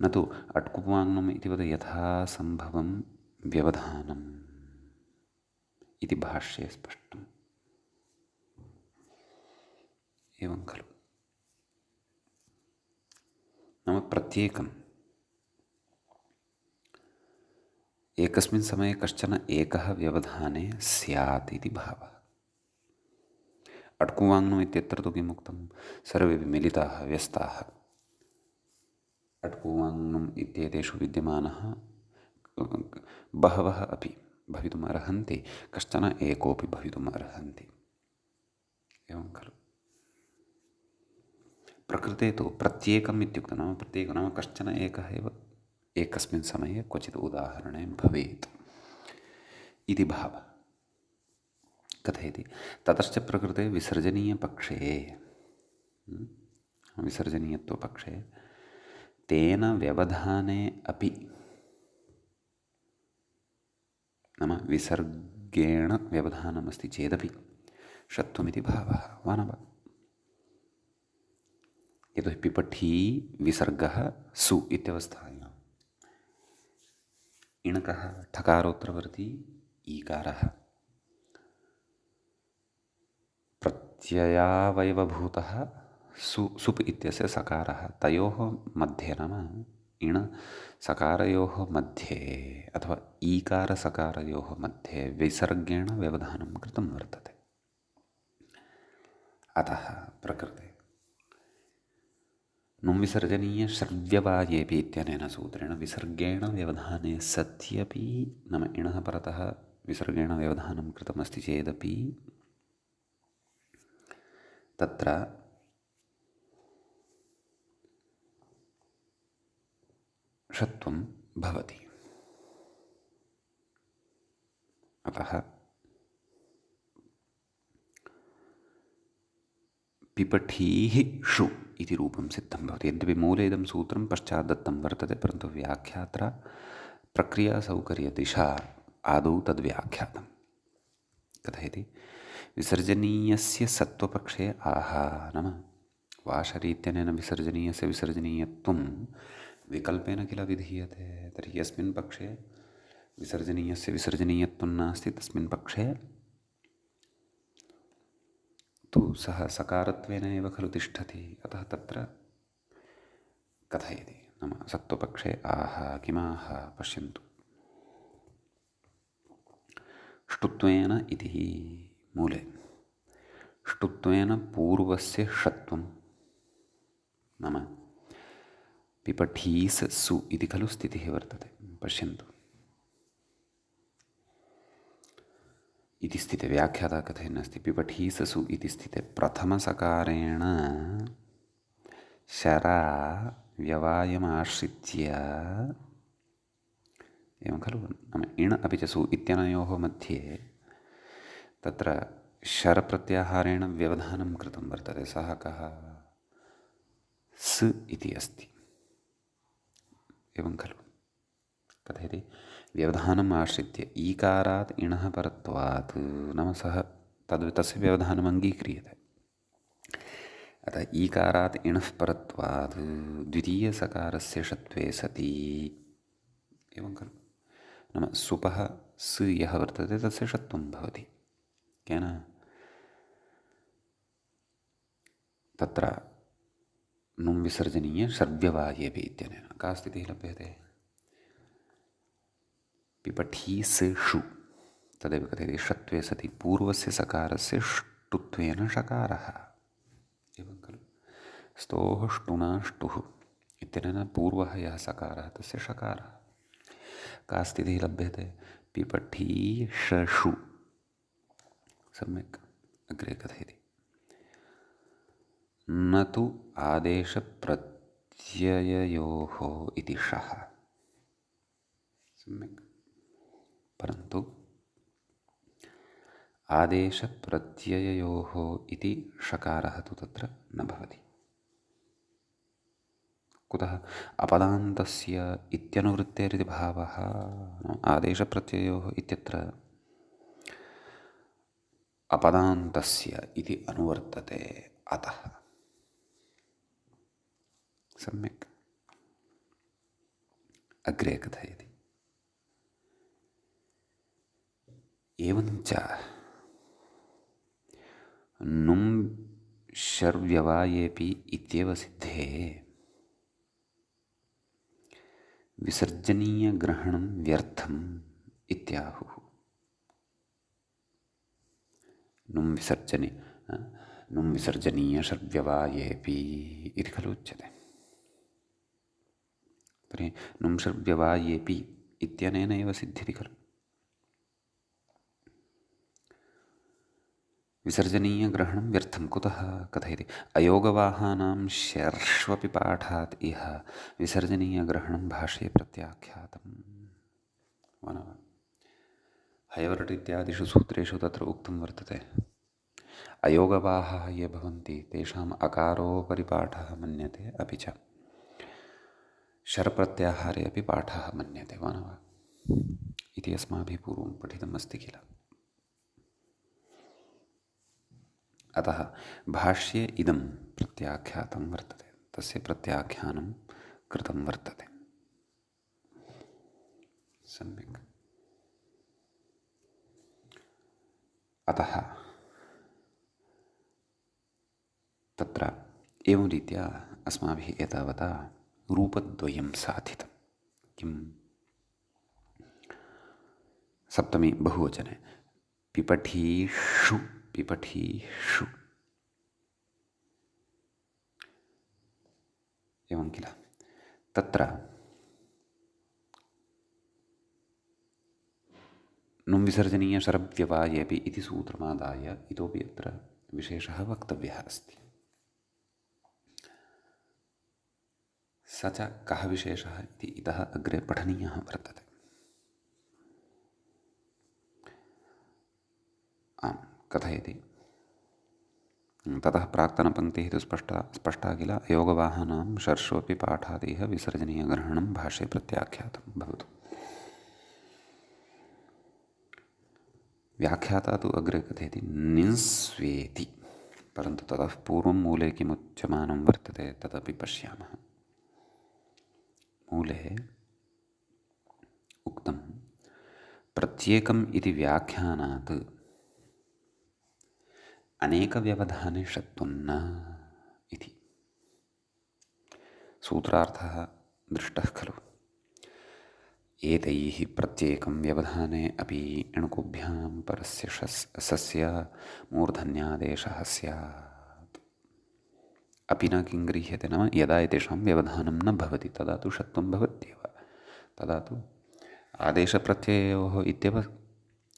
न तु अट्कुप्वाङ्नुम् इति वद यथासम्भवं व्यवधानम् इति भाष्ये स्पष्टम्। एवं खलु। नाम प्रत्येकम् एकस्मिन् समये कश्चन एकः व्यवधाने स्यात् इति भावः। अट्कुवाङ्नुम् इत्यत्र तु किम् उक्तं, सर्वेपि मिलिताः व्यस्ताः। अट्कुवाङ्नुम् इत्येतेषु विद्यमानः बहवः अपि भवितुम् अर्हन्ति, कश्चन एकोऽपि भवितुम् अर्हन्ति। एवं खलु। प्रकृते तु प्रत्येकम् इत्युक्तं नाम प्रत्येकं नाम कश्चन एकः एव एकस्मिन् समये क्वचित् उदाहरणे भवेत् इति भावः। कथयति ततश्च प्रकृते विसर्जनीयपक्षे विसर्जनीयत्वपक्षे तेन व्यवधाने अपि नाम विसर्गेण व्यवधानमस्ति चेदपि षत्वमिति भावः वा न वा। यतोहि पिपठी विसर्गः सु इत्यवस्थायाम् इणकः ठकारोत्तरवर्ती ईकारः प्रत्ययावयवभूतः सुप् इत्यस्य सकारः, तयोः मध्ये नाम इण सकारयोः मध्ये अथवा ईकारसकारयोः मध्ये विसर्गेण व्यवधानं कृतं वर्तते। अतः प्रकृते नुं विसर्जनीय श्रव्यवायेपि इत्यनेन सूत्रेण विसर्गेण व्यवधाने सत्यपि नाम इणः परतः विसर्गेण व्यवधानं कृतमस्ति चेदपि तत्र षत्वं भवति। अतः पिपठीः षु इति रूपं सिद्धं भवति। यद्यपि मूले इदं सूत्रं पश्चात् दत्तं वर्तते, परन्तु व्याख्यात्रा प्रक्रियासौकर्यदिशा आदौ तद्व्याख्यातं। कथयति विसर्जनीयस्य सत्त्वपक्षे आहा नाम वाशरी इत्यनेन विसर्जनीयस्य विसर्जनीयत्वं विकल्पेन किल विधीयते। तर्हि यस्मिन् पक्षे विसर्जनीयस्य विसर्जनीयत्वं नास्ति तस्मिन् पक्षे तु सः सकारत्वेन एव खलु तिष्ठति। अतः तत्र कथयति नाम सत्त्वपक्षे आहा किमाह पश्यन्तु ष्टुत्वेन इति मूले ष्टुत्वेन पूर्वस्य षत्वं नाम पिपठीस् सु इति खलु स्थितिः वर्तते। पश्यन्तु इति स्थिते व्याख्याता कथयन् अस्ति पिपठीस् सु इति स्थिते प्रथमसकारेण शरा व्यवायमाश्रित्य एवं खलु नाम इण अपि च सु इत्यनयोः मध्ये तत्र शरप्रत्याहारेण व्यवधानं कृतं वर्तते। सः कः स् इति अस्ति। एवं खलु। कथयति व्यवधानम् आश्रित्य ईकारात् इणः परत्वात् नाम सः तस्य व्यवधानम् अङ्गीक्रियते। अतः ईकारात् इणः परत्वात् द्वितीयसकारस्य षत्वे सति एवं खलु नाम सुपः स् यः वर्तते तस्य षत्वं भवति। केन तत्र नुं विसर्जनीय षड्व्यवायेपि इत्यनेन का स्थितिः लभ्यते। पिपठी से षु तदेव कथयति षत्वे सति पूर्वस्य सकारस्य ष्टुत्वेन षकारः एवं खलु। स्तोः ष्टुना ष्टुः इत्यनेन पूर्वः यः सकारः तस्य षकारः। का स्थितिः लभ्यते? पिपठी षु। सम्यक् अग्रे कथयति न तु आदेशप्रत्यययोः इति षः। सम्यक्। परन्तु आदेशप्रत्यययोः इति षकारः तु तत्र न भवति। कुतः? अपदान्तस्य इत्यनुवृत्तेरिति भावः। आदेशप्रत्यययोः इत्यत्र अपदान्तस्य इति अनुवर्तते, अतः। सम्यक्। अग्रे कथयति एवञ्च नुं शर्व्यवायेऽपि इत्येव सिद्धे विसर्जनीयग्रहणं व्यर्थम् इत्याहुः। नुं विसर्जनीयशर्व्यवायेऽपि इति खलु उच्यते। तर्हि नुं शर्व्यवायेऽपि इत्यनेन एव सिद्ध्यति खलु। विसर्जनीयग्रहणं व्यर्थं कुतः कथयति अयोगवाहानां शर्ष्वपि पाठात् इह विसर्जनीयग्रहणं भाष्ये प्रत्याख्यातम्। हयवरट् इत्यादिषु सूत्रेषु तत्र उक्तं वर्तते अयोगवाहाः ये भवन्ति तेषाम् अकारोपरि पाठः मन्यते, अपि च शरप्रत्याहारे अपि पाठः मन्यते वा न वा इति अस्माभिः पूर्वं पठितमस्ति किल। अतः भाष्ये इदं प्रत्याख्यातं वर्तते, तस्य प्रत्याख्यानं कृतं वर्तते। सम्यक्। अतः तत्र एवं रीत्या अस्माभिः एतावता रूपद्वयं साधितं। किं? सप्तमी बहुवचने पिपठीषु पिपठीषु एवं किल। तत्र नुं विसर्जनीयशरव्यवायेऽपि इति सूत्रमादाय इतोपि अत्र विशेषः वक्तव्यः अस्ति। स च कः विशेषः इति इतः अग्रे पठनीयः वर्तते। कथयति ततः प्राक्तनपङ्क्तिः तु स्पष्टा किल। अयोगवाहानां शर्षोऽपि पाठादिह विसर्जनीयग्रहणं भाष्ये प्रत्याख्यातं भवतु। व्याख्याता तु अग्रे कथयति निंस्वेति, परन्तु ततः पूर्वं मूले किमुच्यमानं वर्तते तदपि पश्यामः। मूले उक्तं प्रत्येकम् इति व्याख्यानात् अनेकव्यवधाने षत्वं न इति। सूत्रार्थः दृष्टः खलु। एतैः प्रत्येकं व्यवधाने अपि इणुकुभ्यां परस्य सस्य मूर्धन्यादेशः स्यात्। अपि न किं गृह्यते नाम यदा एतेषां व्यवधानं न भवति तदा तु षत्वं भवत्येव, तदा तु आदेशप्रत्यययोः इत्येव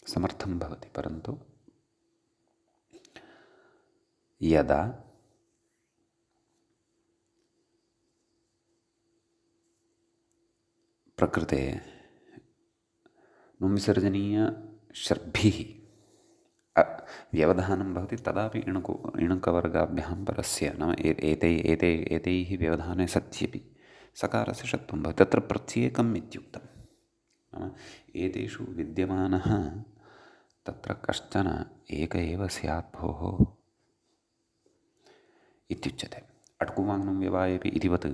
समर्थं भवति। परन्तु यदा प्रकृते नुं विसर्जनीयशर्भिः व्यवधानं भवति तदापि इणुकवर्गाभ्यां परस्य नाम एतैः व्यवधाने सत्यपि सकारस्य षत्वं भवति। तत्र प्रत्येकम् इत्युक्तं नाम एतेषु विद्यमानः तत्र कश्चन एक एव स्यात् भोः इत्युच्यते। अट्कुवाङ् व्यवायेऽपि इतिवत्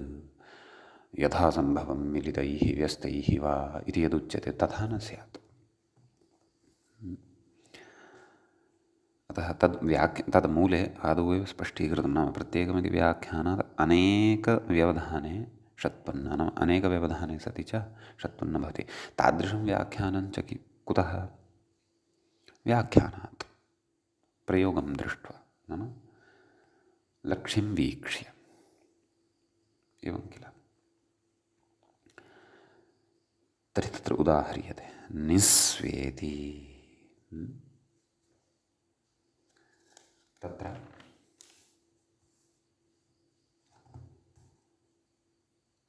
यथा सम्भवं मिलितैः व्यस्तैः वा इति यदुच्यते तथा न स्यात्। अतः तद् मूले आदौ एव स्पष्टीकृतं नाम प्रत्येकमिति व्याख्यानात् अनेकव्यवधाने षत्पन्न नाम अनेकव्यवधाने सति च षत्पन्न भवति। तादृशं व्याख्यानं च कुतः? व्याख्यानात्, प्रयोगं दृष्ट्वा, नाम लक्ष्यं वीक्ष्य, एवं किल। तर्हि तत्र उदाह्रियते निस्वेति। तत्र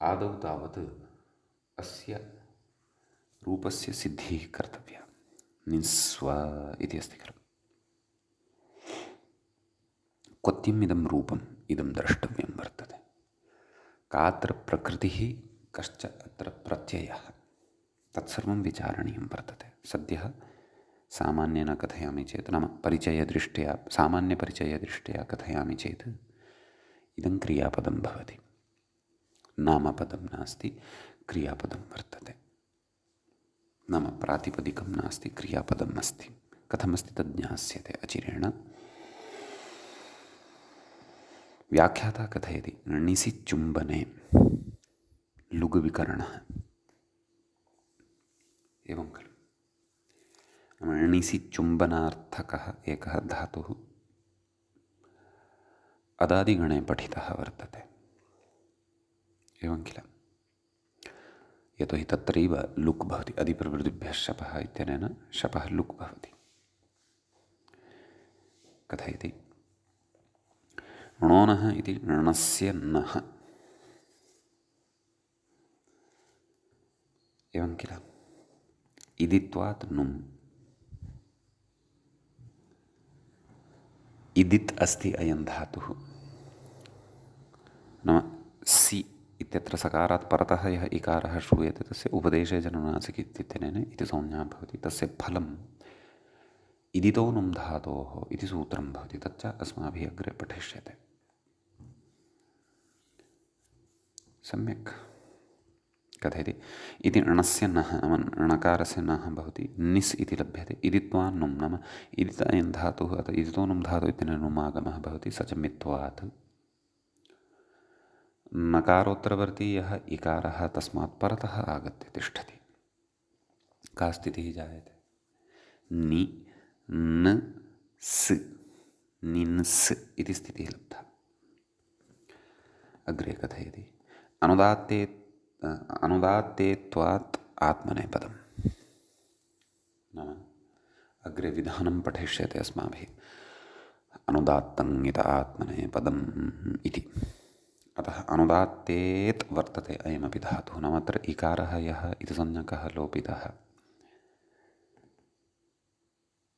आदौ तावत् अस्य रूपस्य सिद्धिः कर्तव्या। निस्व इति अस्ति खलु। क्वथिम् इदं रूपम् इदं द्रष्टव्यं वर्तते। कात्र प्रकृतिः, कश्च अत्र प्रत्ययः, तत्सर्वं विचारणीयं वर्तते। सद्यः सामान्येन कथयामि चेत्, नाम परिचयदृष्ट्या, सामान्यपरिचयदृष्ट्या कथयामि चेत् इदं क्रियापदं भवति, नामपदं नास्ति, क्रियापदं वर्तते। नाम प्रातिपदिकं नास्ति, क्रियापदम् अस्ति। कथमस्ति तद् ज्ञास्यते अचिरेण। व्याख्याता कथयति णिसि चुम्बने लुग्विकरणः, एवं खलु। णिसि चुम्बनार्थकः एकः धातुः अदादिगणे पठितः वर्तते, एवं किल। यतोहि तत्रैव लुक् भवति। अदिप्रभृतिभ्यः शपः इत्यनेन शपः लुक् भवति। कथयति णोनः इति णस्य नः, एवं किल। इदित्वात् नुम्, इदित् अस्ति अयं धातुः। नाम सि इत्यत्र सकारात् परतः यः इकारः श्रूयते तस्य उपदेशे जननासिक इत्यनेन इति संज्ञा भवति। तस्य फलम् इदितो नुम् धातोः इति सूत्रं भवति। तच्च अस्माभिः अग्रे पठिष्यते। सम्यक्। कथयति इति णस्य नः, नाम णकारस्य नः भवति, निस् इति लभ्यते। इदित्वा नुम्, नाम इदित अयं धातुः, अतः इदितो नुम् धातुः इत्यनेन नुमागमः भवति। स च मित्वात् नकारोत्तरवर्ती यः इकारः तस्मात् परतः आगत्य तिष्ठति। का स्थितिः जायते? नि न स्, निन्स् इति स्थितिः लब्धा। अग्रे कथयति अनुदात्तेत्वात् आत्मनेपदम्। नाम अग्रे विधानं पठिष्यते अस्माभिः। अनुदात्तं इत आत्मनेपदम् इति। अतः अनुदात्तेत् वर्तते अयमपि धातुः। नाम अत्र इकारः यः इति संज्ञकः लोपितः,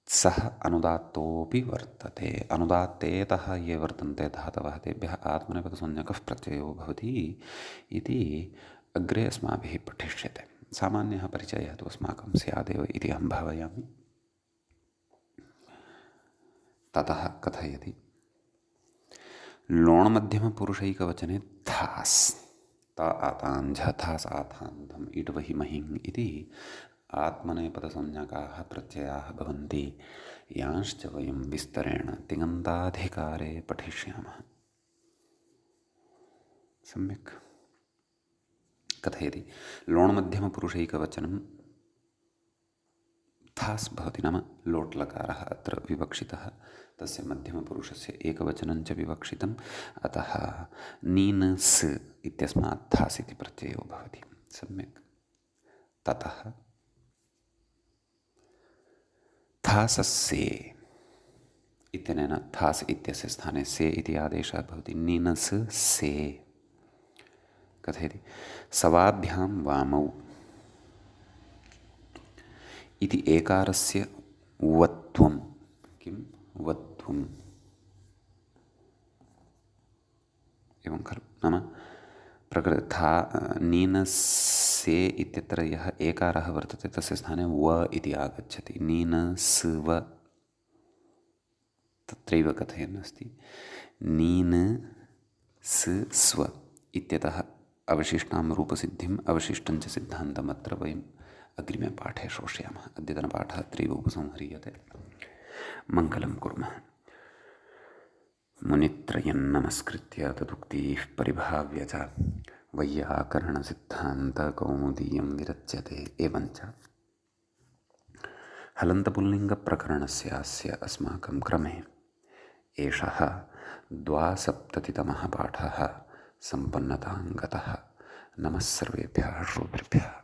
सः अनुदात्तोऽपि वर्तते। अनुदात्तेतः ये वर्तन्ते धातवः तेभ्यः आत्मनेपदसंज्ञकः प्रत्ययो भवति इति अग्रे अस्माभिः पठिष्यते। सामान्यः परिचयः तु अस्माकं स्यादेव इति अहं भावयामि। ततः कथयति लोण्मध्यमपुरुषैकवचने थास्, त आताञ्झ थास् आथान्धम् इट् वहि महिङ् इति आत्मनेपदसंज्ञकाः प्रत्ययाः भवन्ति, यांश्च वयं विस्तरेण तिङन्ताधिकारे पठिष्यामः। सम्यक्। कथयति लोण्मध्यमपुरुषैकवचनं थास् भवति। नाम लोट् लकारः अत्र विवक्षितः, तस्य मध्यमपुरुषस्य एकवचनं च विवक्षितम्। अतः नीन् स् इत्यस्मात् थास् इति प्रत्ययो भवति। सम्यक्। ततः थासस्से इत्यनेन थास् इत्यस्य स्थाने से इति आदेशः भवति। नीनस् से। कथयति सवाभ्यां वामौ इति एकारस्य वत्वं। किं वत्वम्? एवं खलु। नाम प्रकृता नीनसे इत्यत्र यः एकारः वर्तते तस्य स्थाने व इति आगच्छति। नीनस्व तत्रैव कथयन् अस्ति। नीनस्स्व इत्यतः अवशिष्टां रूपसिद्धिम् अवशिष्टं च सिद्धान्तमत्र वयम् अग्रिमे पाठे श्रोष्यामः। अद्यतनपाठः अत्रैव उपसंह्रियते। मङ्गलं कुर्मः। मुनित्रयं नमस्कृत्य तदुक्तिः परिभाव्य च वैयाकरणसिद्धान्तकौमुदीयं विरच्यते। एवञ्च हलन्तपुल्लिङ्गप्रकरणस्यास्य अस्माकं क्रमे एषः 72तमः पाठः सम्पन्नतां गतः। नमः सर्वेभ्यः श्रोतृभ्यः।